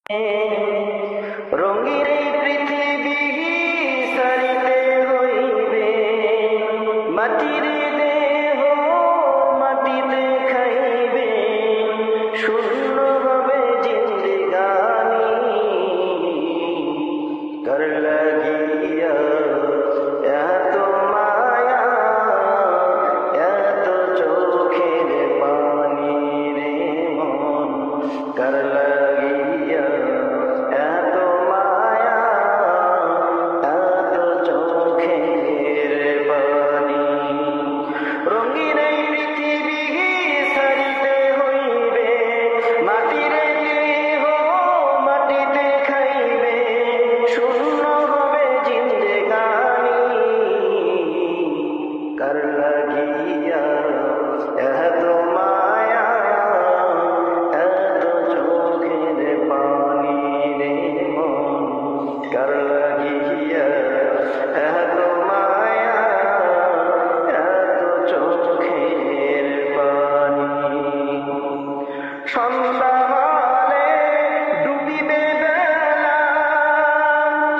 রঙিন এই পৃথিবী সারিতে হইবে, মাটির দেহ মাটিতে খাইবে, শূন্য হবে জিন্দেগানি। কার লাগিয়া এত মায়া, এত চোখের পানি রে মন, কার লাগিয়া এত মায়া, এত চোখের পানি। রঙিন এই পৃথিবী সারিতে হইবে, মাটির দেহ মাটিতে খাইবে, শূন্য হবে জিন্দেগানি। কার লাগিয়া এত মায়া, এত চোখের পানি রে মন, কার লাগিয়া এত মায়া, এত চোখের পানি। সন্ধ্যা হলে ডুবিবে বেলা,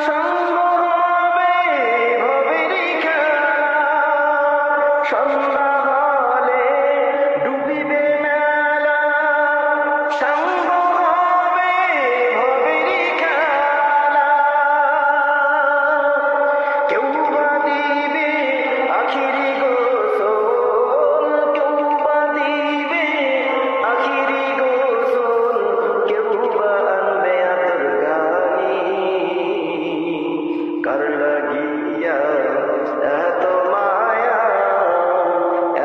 সঙ্গ হবে ভবেরই খেলা। সন্ধ্যা হলে ডুবিবে মেলা, সঙ্গ হবে ভবেরই খেলা। কেউ বা দিবে আখিরি গোসল, কেউ বা দিবে আখিরি গোসল, কেউ বা আনবে আতর গানি। কার লাগিয়া এত মায়া,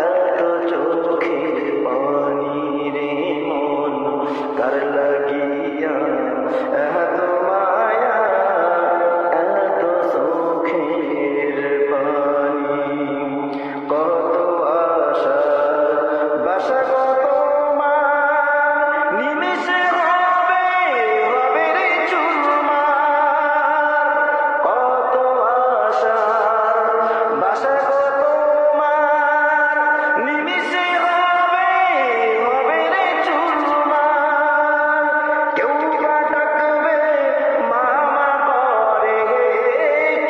এত চোখের পানি রে মন, কার লাগিয়া এত মায়া, এত চোখের পানি। কত আশা বাসা, কত মান, নিমেষে হবে হবে রে চুরমার। কত আশা বাসা, কত মান, নিমেষে হবে হবে রে চুরমার। কেউ বা ডাকবে মামা করে,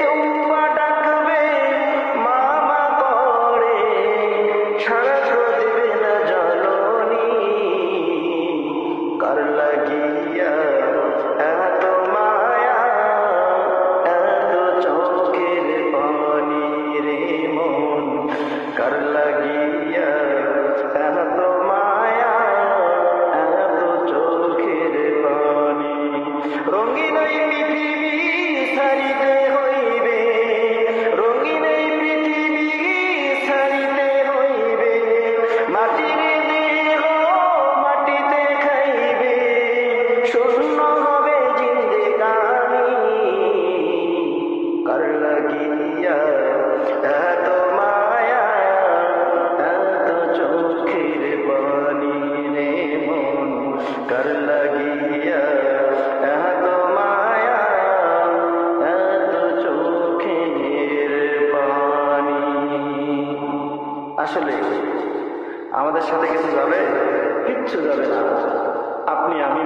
কেউ বা ডাকবে মামা করে, সারা তো দেবে না জননী। কার লাগিয়া এত মায়া, এত চোখের পানি রে মন, কার লাগিয়া এত মায়া, এত চোখের পানি। রঙিন এই পৃথিবী সারিতে হইবে, রঙিন এই পৃথিবী সারিতে হইবে, মাটির দেহ মাটিতে খাইবে, শূন্য হবে জিন্দেগানি। কার লাগিয়া এত মায়া, এত চোখের পানি রে মন, কার লাগিয়া এত মায়া, এত চোখের পানি। আসলে আমাদের সাথে কিছু যাবে, কিচ্ছু যাবে না। আপনি আমি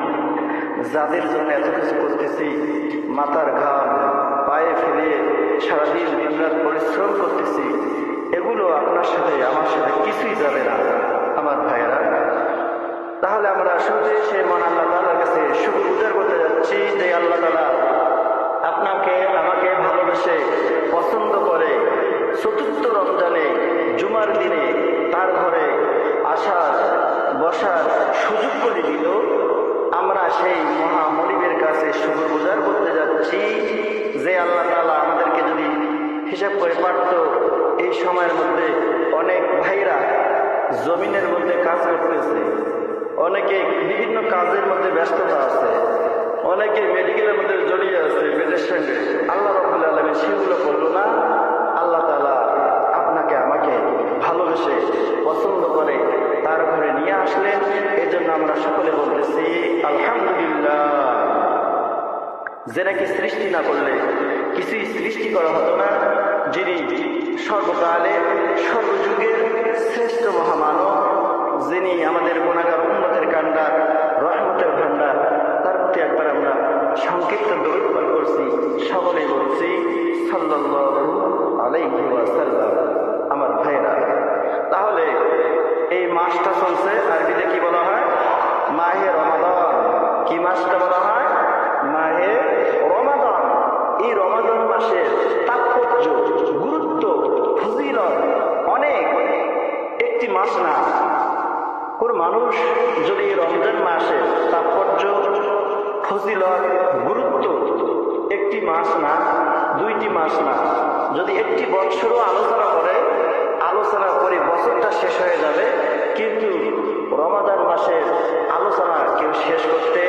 যাদের জন্য এত কিছু করতেছি, মাথার ঘাম পায়ে ফেলে সারাদিন দিনরাত পরিশ্রম করতেছি, এগুলো আপনার সাথে আমার সাথে কিছুই যাবে না আমার ভাইয়েরা। তাহলে আমরা শুরুতে সে মহান আল্লাহ তাআলার কাছে শুকর গুজার করতে যাচ্ছি যে আল্লাহ তাআলা আপনাকে আমাকে ভালোবেসে পছন্দ করে চতুর্থ রমজানে জুমার দিনে তার ঘরে আসার বসার সুযোগ করে দিল। আমরা সেই মহামনিবের কাছে শুকর গুজার করতে যাচ্ছি যে আল্লাহ তাআলা আমাদেরকে যদি হিসাব করে পারত, এই সময়ের মধ্যে অনেক ভাইরা জমিনের মধ্যে কাজ করতেছে, অনেকে বিভিন্ন কাজের মধ্যে ব্যস্ততা আছে, অনেকে মেডিকেলের মধ্যে জড়িয়ে আছে বেদের সঙ্গে। আল্লাহ রাব্বুল আলামিন সেগুলো করলো না। আল্লাহ তাআলা আপনাকে আমাকে ভালোবেসে পছন্দ করে তার ঘরে নিয়ে আসলেন। এই জন্য আমরা সকলে বলতেছি আলহামদুলিল্লাহ। যে নাকি সৃষ্টি না করলে কিছুই সৃষ্টি করা হতো না, যিনি সর্বকালে সর্বযুগের শ্রেষ্ঠ মহামানব, যিনি আমাদের গুনাহগার উম্মতের কান্ডার রহমতের ভান্ডার, তার প্রতি একবার আমরা পবিত্র দরুদ পাঠ করছি, সকলেই বলছি সাল্লাল্লাহু আলাইহি ওয়াসাল্লাম। আমার ভাইরা, তাহলে এই মাসটা চলছে, আরবিতে কি বলা হয়? মাহে রমাদান। কি মাসটা বলা হয়? মাহে রমাদান। এই রমাদান মাসের তাৎপর্য, গুরুত্ব, ফজিলত অনেক। একটি মাস না, কোন মানুষ যদি রমজান মাসের তাৎপর্য, ফজিলত, গুরুত্ব একটি মাস না, দুইটি মাস না, যদি একটি বছরও আলোচনা করে বছরটা শেষ হয়ে যাবে, কিন্তু রমাদান মাসের আলোচনা কেউ শেষ করতে